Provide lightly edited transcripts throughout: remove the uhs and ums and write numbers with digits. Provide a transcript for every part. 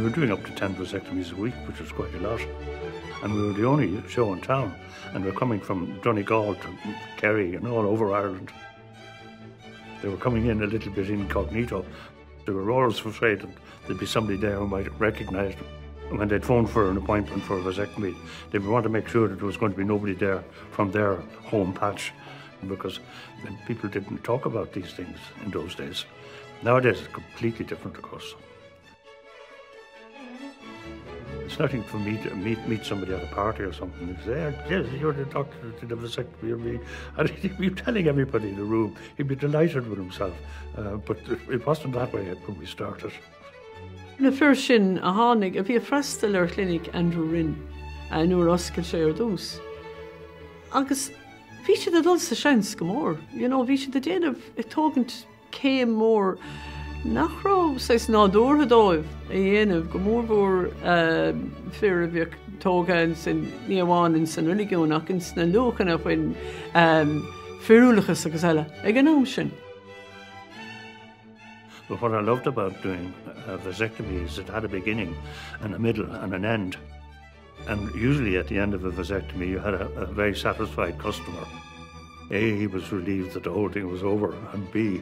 were doing up to 10 vasectomies a week, which was quite a lot. And we were the only show in town, and we're coming from Donegal to Kerry and all over Ireland. They were coming in a little bit incognito. There were always afraid that there'd be somebody there who might recognise them. When they'd phone for an appointment for a vasectomy, they would want to make sure that there was going to be nobody there from their home patch, because people didn't talk about these things in those days. Nowadays, it's completely different, of course. It's nothing for me to meet somebody at a party or something and say, yes, you're the doctor to the vasectomy. And he'd be telling everybody in the room. He'd be delighted with himself. But it wasn't that way when we started. Na first sin a hánig a bhí freistal ar Clane Andrew Rynne nuair oscail sé ar dús. Agus bhí siad a dul sa seans go mór. Bhí siad a déanamh tógant céim mór nach rá sais nádúrtha dóibh a dhéanamh go mór bhór fear a bhíoh tógáin san níomháin san religiún ach in sna luachanna faoin fearúlachas agus eile ag an am sin. But what I loved about doing a vasectomy is it had a beginning and a middle and an end. And usually at the end of a vasectomy, you had a very satisfied customer. A, he was relieved that the whole thing was over, and B,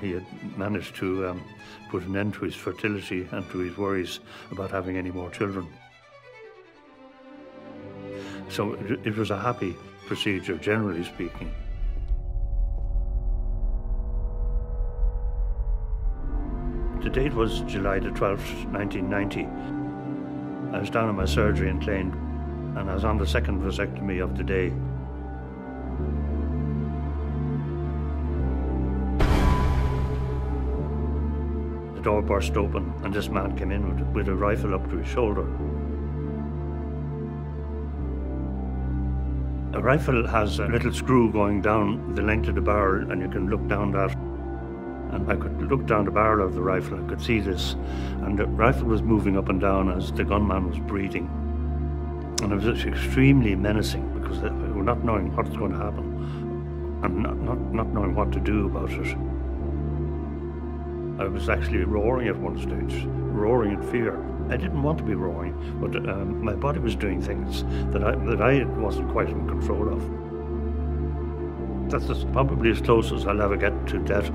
he had managed to put an end to his fertility and to his worries about having any more children. So it was a happy procedure, generally speaking. The date was July the 12th, 1990. I was down in my surgery in Clane, and I was on the second vasectomy of the day. The door burst open, and this man came in with a rifle up to his shoulder. A rifle has a little screw going down the length of the barrel, and you can look down that. And I could look down the barrel of the rifle, I could see this, and the rifle was moving up and down as the gunman was breathing. And it was extremely menacing because we were not knowing what's going to happen and not knowing what to do about it. I was actually roaring at one stage, roaring in fear. I didn't want to be roaring, but my body was doing things that I wasn't quite in control of. That's probably as close as I'll ever get to death.